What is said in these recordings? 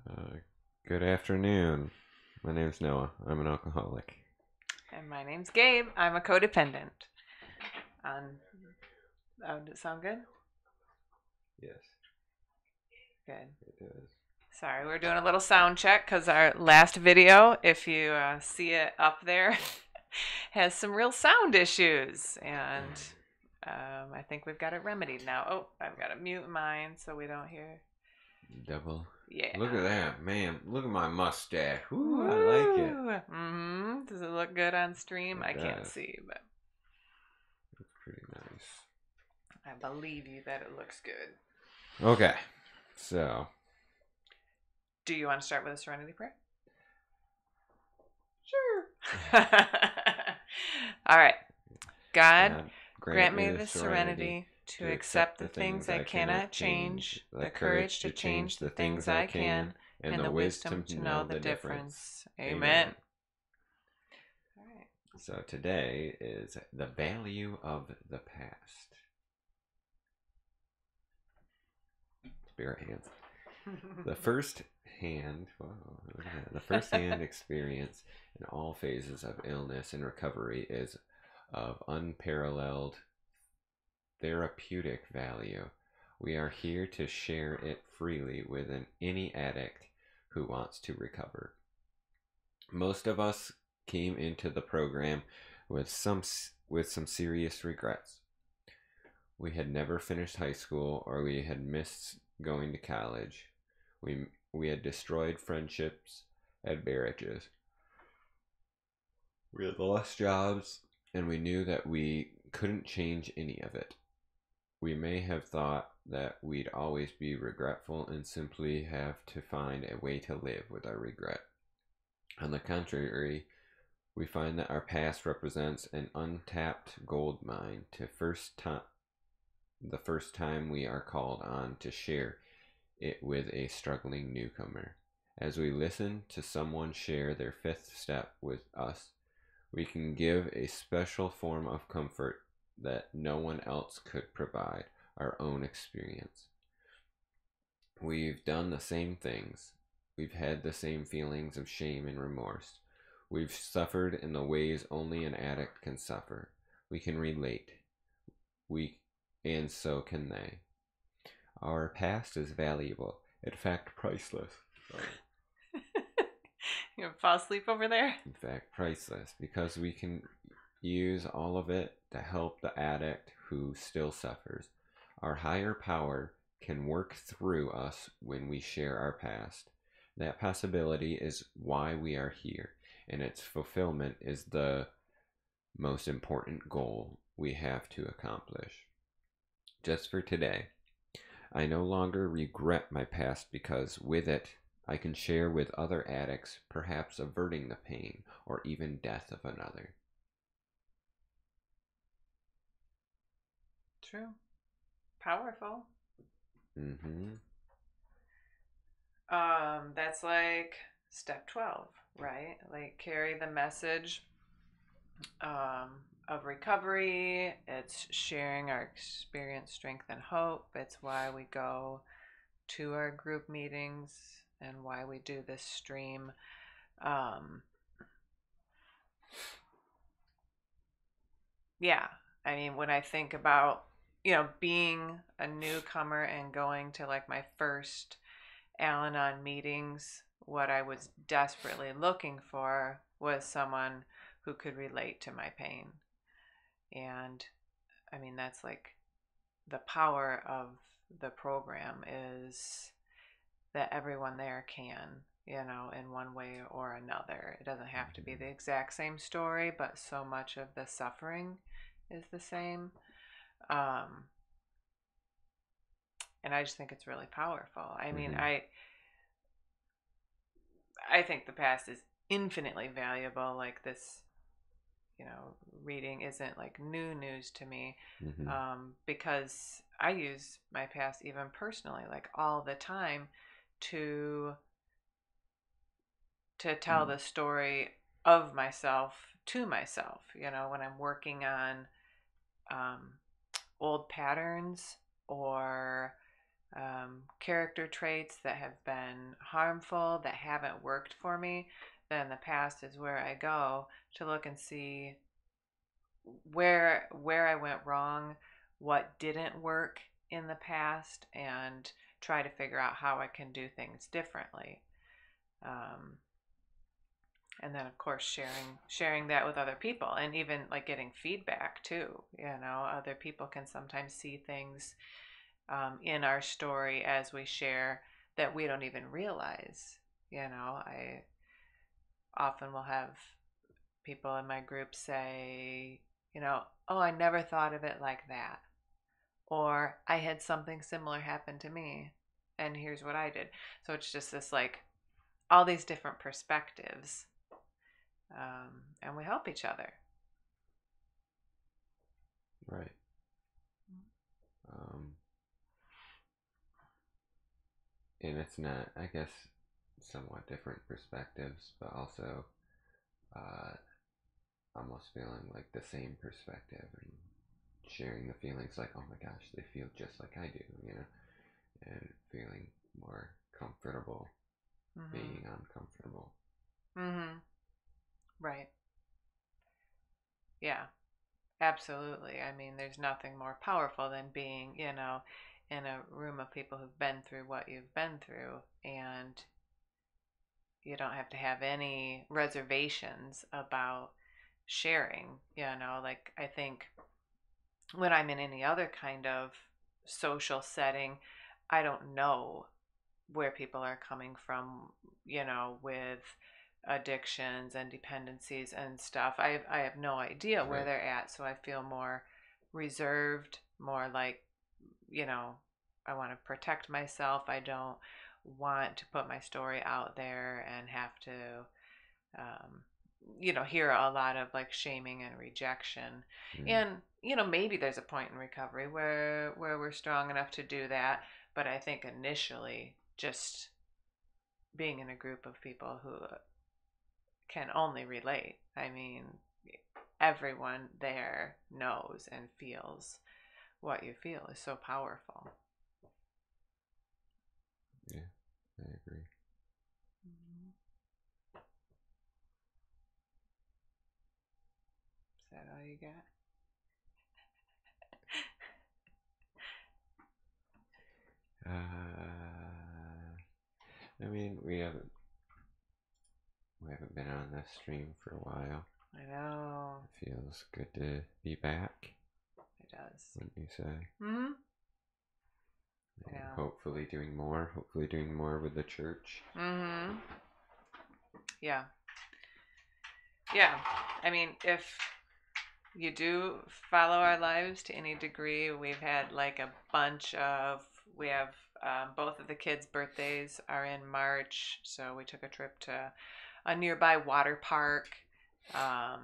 Uh, Good afternoon. My name's Noah. I'm an alcoholic. And my name's Gabe. I'm a codependent. Um, does it sound good? Yes, Good. it does. Sorry, we're doing a little sound check because our last video, if you see it up there, has some real sound issues. And I think we've got it remedied now. Oh, I've got to mute mine so we don't hear. Double. Yeah. Look at that, man. Look at my mustache. Ooh, I like it. Woo! Mm-hmm. Does it look good on stream? It I can't does. see, but It's pretty nice. I believe you that it looks good. Okay, so Do you want to start with a serenity prayer? sure. All right. God, God, grant me the serenity to accept the things I cannot change, the courage to change the things I can, and the wisdom to know the difference. Amen. All right. So today is the value of the past. Spirit hands. The first hand, whoa, look at that. The first hand experience in all phases of illness and recovery is of unparalleled therapeutic value. We are here to share it freely with any addict who wants to recover. Most of us came into the program with some serious regrets. We had never finished high school, or we had missed going to college. We had destroyed friendships and marriages. We had lost jobs, and we knew that we couldn't change any of it. We may have thought that we'd always be regretful and simply have to find a way to live with our regret. On the contrary, we find that our past represents an untapped gold mine the first time we are called on to share it with a struggling newcomer. As we listen to someone share their fifth step with us, we can give a special form of comfort that no one else could provide, our own experience. We've done the same things. We've had the same feelings of shame and remorse. We've suffered in the ways only an addict can suffer. We can relate. And so can they. Our past is valuable, in fact, priceless. You gonna fall asleep over there? In fact, priceless, because we can use all of it to help the addict who still suffers. Our higher power can work through us when we share our past. That possibility is why we are here, and its fulfillment is the most important goal we have to accomplish. Just for today, I no longer regret my past because with it, I can share with other addicts, perhaps averting the pain or even death of another. True. Powerful. Mm-hmm. That's like step 12, right? Like carry the message of recovery. It's sharing our experience, strength, and hope. It's why we go to our group meetings and why we do this stream. Um, yeah, I mean, when I think about, being a newcomer and going to like my first Al Anon meetings, what I was desperately looking for was someone who could relate to my pain. And I mean, that's like the power of the program is that everyone there can, in one way or another. It doesn't have to be the exact same story, but so much of the suffering is the same. Um, and I just think it's really powerful. I mean, Mm-hmm. I think the past is infinitely valuable. Like this, reading isn't like new news to me, Mm-hmm. because I use my past even personally, like all the time, to tell the story of myself to myself. When I'm working on um, old patterns or character traits that have been harmful, that haven't worked for me, then the past is where I go to look and see where I went wrong, what didn't work in the past, and try to figure out how I can do things differently. Um, and then of course sharing that with other people, and even like getting feedback too. Other people can sometimes see things in our story as we share that we don't even realize. I often will have people in my group say, oh, I never thought of it like that. Or I had something similar happen to me, and here's what I did. So it's just this like all these different perspectives, and we help each other. Right. Um, and it's not, I guess, somewhat different perspectives, but also uh, almost feeling like the same perspective and sharing the feelings like, oh my gosh, they feel just like I do, and feeling more comfortable being uncomfortable. Mm-hmm. Right. Yeah, absolutely. I mean, there's nothing more powerful than being, in a room of people who've been through what you've been through, and you don't have to have any reservations about sharing. Like I think when I'm in any other kind of social setting, I don't know where people are coming from, with addictions and dependencies and stuff. I have no idea where Right. they're at, so I feel more reserved, more like, you know, I want to protect myself. I don't want to put my story out there and have to, um, hear a lot of like shaming and rejection. Mm. And, maybe there's a point in recovery where we're strong enough to do that. But I think initially, just being in a group of people who can only relate. I mean, everyone there knows and feels what you feel is so powerful. Yeah, I agree. Mhm. Is that all you got? I mean, we haven't been on this stream for a while. I know. It feels good to be back. It does. Wouldn't you say? Mm-hmm. And Yeah. hopefully doing more. Hopefully doing more with the church. Mm-hmm. Yeah. Yeah. I mean, if you do follow our lives to any degree, we've had like a bunch of, we have both of the kids' birthdays are in March, so we took a trip to a nearby water park. I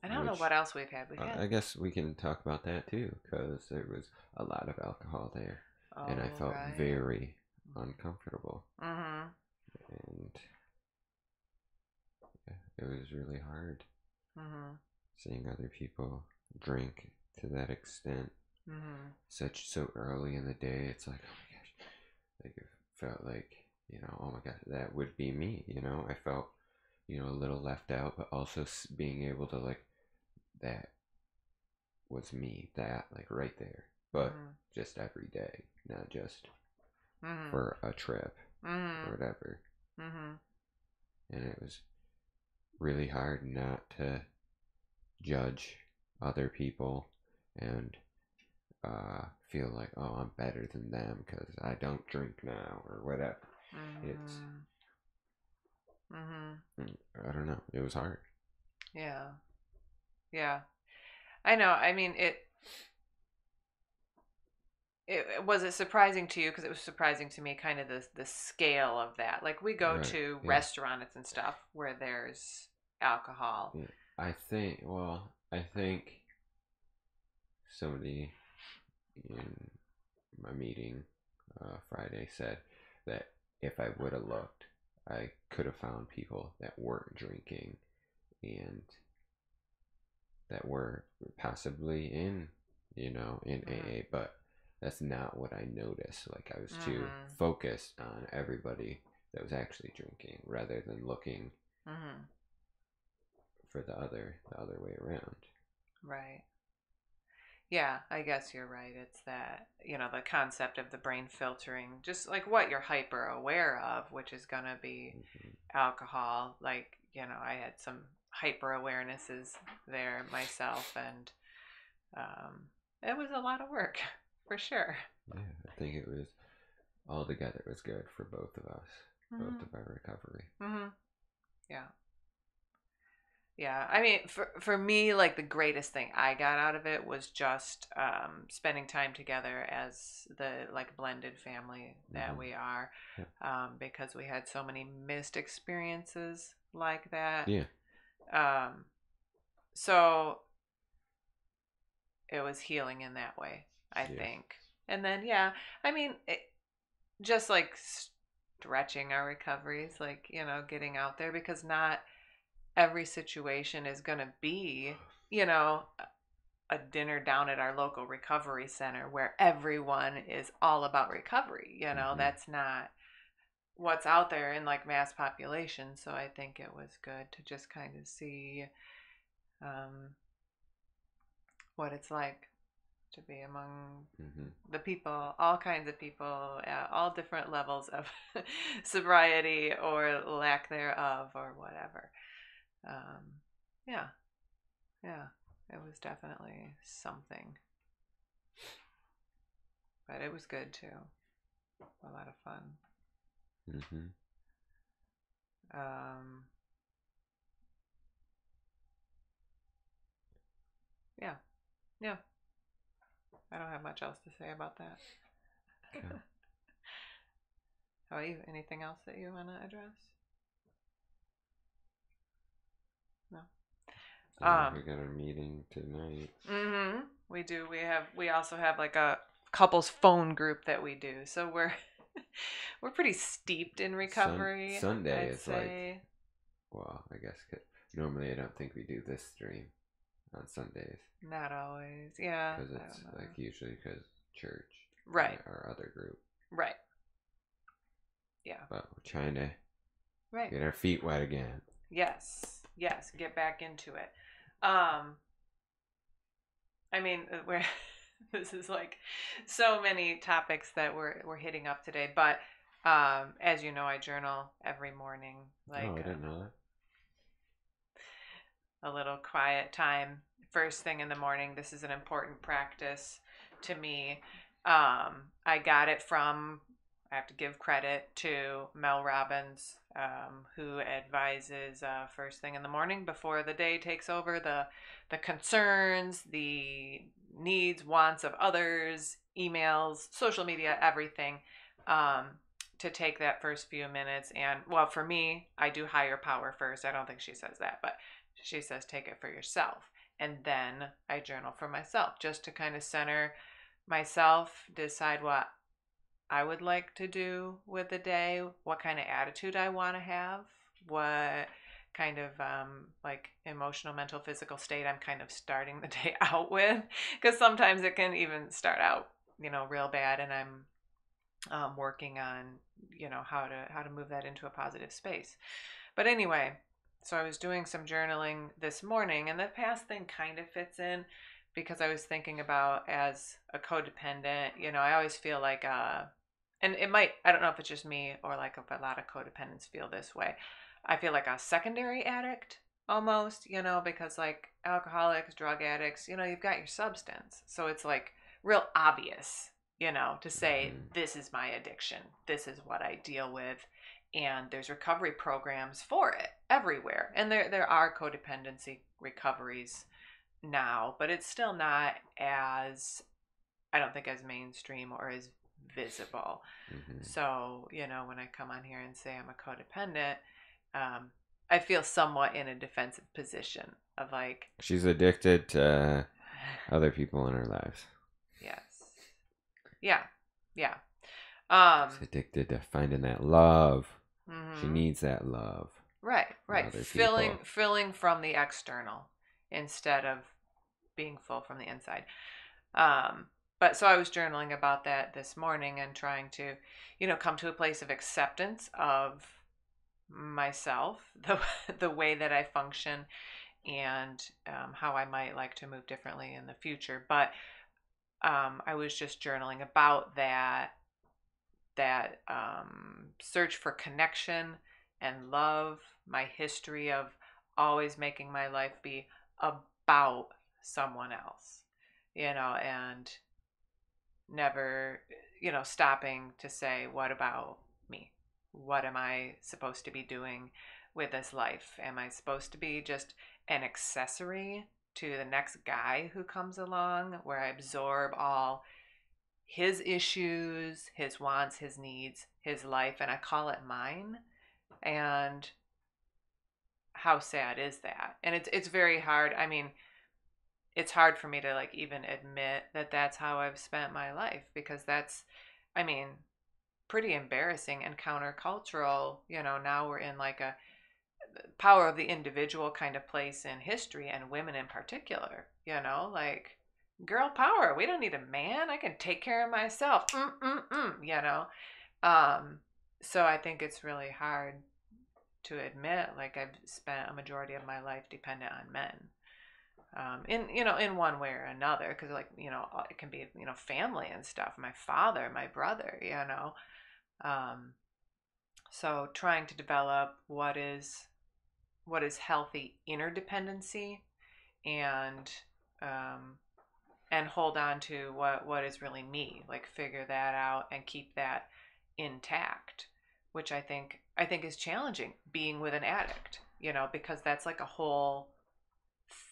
don't know Which what else we've had. We've had, I guess we can talk about that too, because there was a lot of alcohol there, and I oh, felt right. very uncomfortable, Mm-hmm. and it was really hard Mm-hmm. seeing other people drink to that extent, Mm-hmm. so early in the day. It's like, oh my gosh, like it felt like, oh my gosh, that would be me. I felt, a little left out, but also being able to like, that was me, that like right there, but Mm-hmm. just every day, not just Mm-hmm. for a trip Mm-hmm. or whatever. Mm-hmm. And it was really hard not to judge other people and feel like, oh, I'm better than them because I don't drink now or whatever. It's, Mm-hmm. I don't know, it was hard. Yeah. Yeah. I know. I mean, was it surprising to you? Because it was surprising to me, kind of the scale of that. Like we go Right, to yeah. restaurants and stuff where there's alcohol. Yeah. I think somebody in my meeting Friday said that if I would have looked, I could have found people that weren't drinking and that were possibly in Mm-hmm. AA, but that's not what I noticed. Like I was too Mm-hmm. focused on everybody that was actually drinking rather than looking Mm-hmm. for the other way around. Right. Yeah, I guess you're right. It's that, the concept of the brain filtering, just like what you're hyper aware of, which is going to be Hmm. alcohol. Like, I had some hyper awarenesses there myself, and um, it was a lot of work for sure. Yeah, I think it was altogether was good for both of us, both Hmm. of our recovery. Hmm. Yeah. Yeah, I mean, for me, like the greatest thing I got out of it was just spending time together as the like blended family that Hmm. we are, Yeah. because we had so many missed experiences like that. Yeah. Um, so it was healing in that way, I Yeah. think. And then, yeah, I mean, just like stretching our recoveries, like getting out there, because not every situation is going to be, you know, a dinner down at our local recovery center where everyone is all about recovery. Hmm. That's not what's out there in like mass population. So I think it was good to just kind of see um, what it's like to be among Hmm. the people, all kinds of people at all different levels of sobriety or lack thereof or whatever. Um, yeah, yeah, it was definitely something, but it was good too. A lot of fun. Hmm. Um, yeah, yeah. I don't have much else to say about that. Okay. How about you? Anything else that you want to address? No. We got our meeting tonight. Mm-hmm. We do. We also have like a couples phone group that we do. So we're we're pretty steeped in recovery, Sunday I'd is like, say. well, I guess normally I don't think we do this stream on Sundays Not always. Yeah. because I it's don't like know. usually because church and Right. our other group. Right. Yeah. But we're trying to Right. get our feet wet again. Yes. Yes. Get back into it. Um, I mean, we're this is like so many topics that we're hitting up today, but as you know, I journal every morning, Oh, like I didn't know that. a little quiet time first thing in the morning. This is an important practice to me. I got it from, I have to give credit to Mel Robbins, who advises first thing in the morning before the day takes over, the concerns, the needs, wants of others, emails, social media, everything. Um, to take that first few minutes, and well, for me, I do higher power first. I don't think she says that, but she says take it for yourself. And then I journal for myself just to kind of center myself, decide what I would like to do with the day, what kind of attitude I want to have, what kind of like emotional, mental, physical state I'm kind of starting the day out with. Because sometimes it can even start out, real bad, and I'm working on, how to move that into a positive space. But anyway, so I was doing some journaling this morning, and the past thing kind of fits in because I was thinking about as a codependent, I always feel like, and it might, I don't know if it's just me or like if a lot of codependents feel this way. I feel like a secondary addict almost, because like alcoholics, drug addicts, you've got your substance. So it's like real obvious, to say, Hmm. this is my addiction, this is what I deal with, and there's recovery programs for it everywhere, and there are codependency recoveries now, but it's still not as, I don't think, as mainstream or as visible. Hmm. So when I come on here and say I'm a codependent, um, I feel somewhat in a defensive position of like, She's addicted to other people in her lives. yes, yeah, yeah, She's addicted to finding that love. She mm-hmm. needs that love Right, from right. other Filling people. filling from the external instead of being full from the inside. Um, but so I was journaling about that this morning and trying to, come to a place of acceptance of myself, the way that I function, and how I might like to move differently in the future. But I was just journaling about that search for connection and love, my history of always making my life be about someone else, and never, stopping to say, what about me? What am I supposed to be doing with this life? Am I supposed to be just an accessory to the next guy who comes along, where I absorb all his issues, his wants, his needs, his life, and I call it mine? And how sad is that? And it's very hard. I mean, it's hard for me to like even admit that that's how I've spent my life, because that's, I mean, pretty embarrassing and countercultural. Now we're in like a power of the individual kind of place in history, and women in particular, like girl power. We don't need a man. I can take care of myself. So I think it's really hard to admit, like, I've spent a majority of my life dependent on men, in one way or another, because like, it can be, family and stuff, my father, my brother, um, so trying to develop what is healthy interdependency, and um, and hold on to what is really me, like figure that out and keep that intact, which I think is challenging, being with an addict, because that's like a whole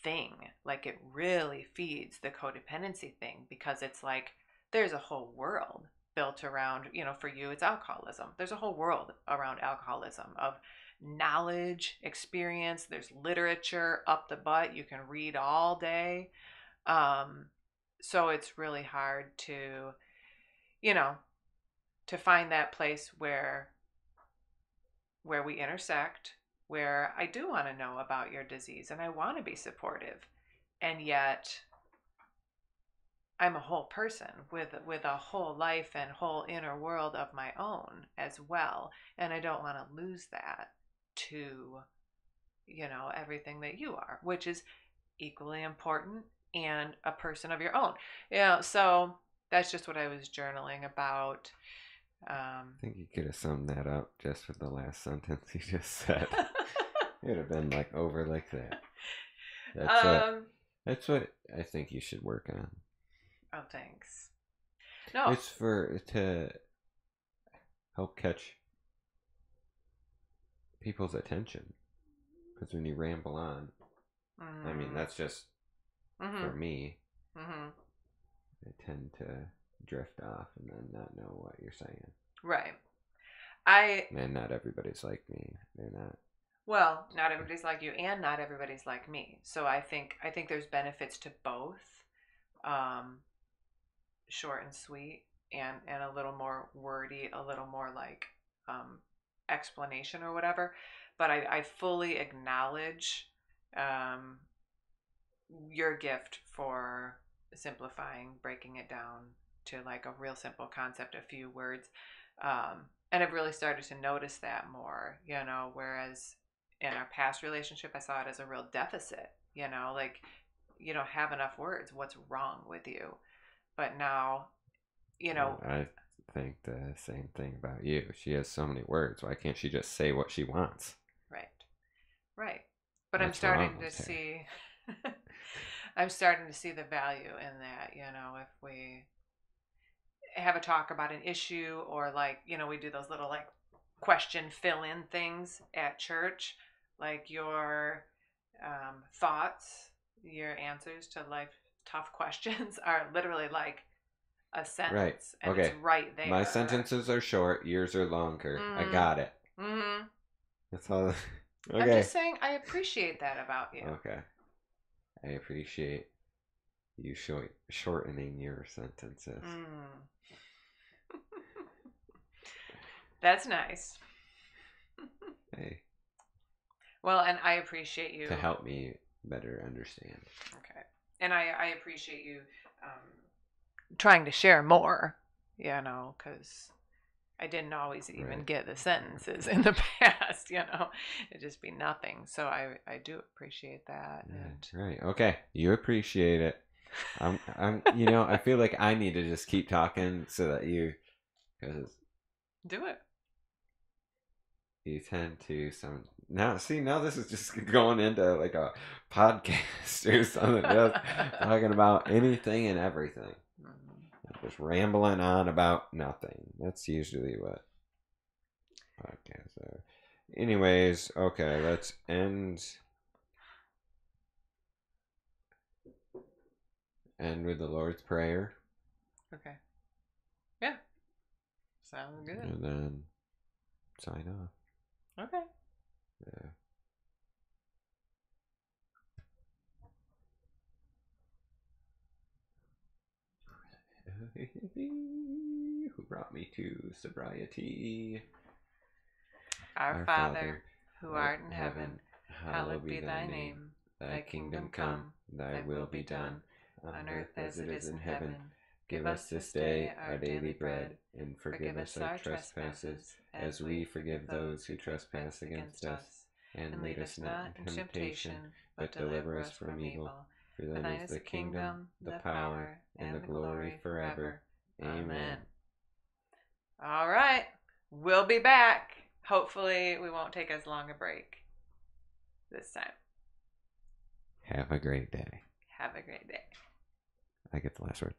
thing. Like, it really feeds the codependency thing, because it's like there's a whole world built around, for you it's alcoholism. There's a whole world around alcoholism of knowledge, experience. There's literature up the butt you can read all day. So it's really hard to, you know, to find that place where we intersect, where I do want to know about your disease and I want to be supportive, and yet I'm a whole person with a whole life and whole inner world of my own as well, and I don't want to lose that to, everything that you are, which is equally important, and a person of your own. So that's just what I was journaling about. I think you could have summed that up just with the last sentence you just said. It would have been like over like that. That's what I think you should work on. Oh, thanks. No, It's to help catch people's attention. Because when you ramble on, I mean, that's just for me. I tend to drift off and then not know what you're saying. Right. And not everybody's like me. They're not. Well, not everybody's like you, and not everybody's like me. So I think there's benefits to both. Short and sweet, and a little more wordy, a little more like explanation or whatever. But I fully acknowledge your gift for simplifying, breaking it down to like a real simple concept, a few words. And I've really started to notice that more, whereas in our past relationship, I saw it as a real deficit, like, you don't have enough words. What's wrong with you? But now, I think the same thing about you. She has so many words. Why can't she just say what she wants? Right. But What's I'm starting wrong to with her? see, I'm starting to see the value in that, if we have a talk about an issue, or like, we do those little like question fill in things at church, like your thoughts, your answers to life tough questions are literally like a Right. sentence, and Okay. it's right there. My sentences are short. Yours are longer. I got it. That's all. Okay. I'm just saying, I appreciate that about you. Okay. I appreciate you shortening your sentences. That's nice. Hey. Well, and I appreciate you To help me better understand. Okay. And I appreciate you trying to share more, because I didn't always even get the sentences in the past, it'd just be nothing. So I do appreciate that. And Right. Okay. You appreciate it. I feel like I need to just keep talking so that because do it. you tend to now this is just going into like a podcast or something, just talking about anything and everything. Just rambling on about nothing. That's usually what podcasts are. Anyways, okay, let's end with the Lord's Prayer. Okay. Yeah. Sounds good. And then sign off. Okay. Yeah. Who brought me to sobriety? Our Father, who art in heaven, hallowed be thy name. Thy kingdom come, thy will be done, on earth as it is in heaven. Give us this day our daily bread, and forgive us our trespasses, as we forgive those who trespass against us. And lead us not in temptation, but deliver us from evil. For thine is the kingdom, the power, and the glory forever. Amen. All right. We'll be back. Hopefully, we won't take as long a break this time. Have a great day. Have a great day. I get the last word.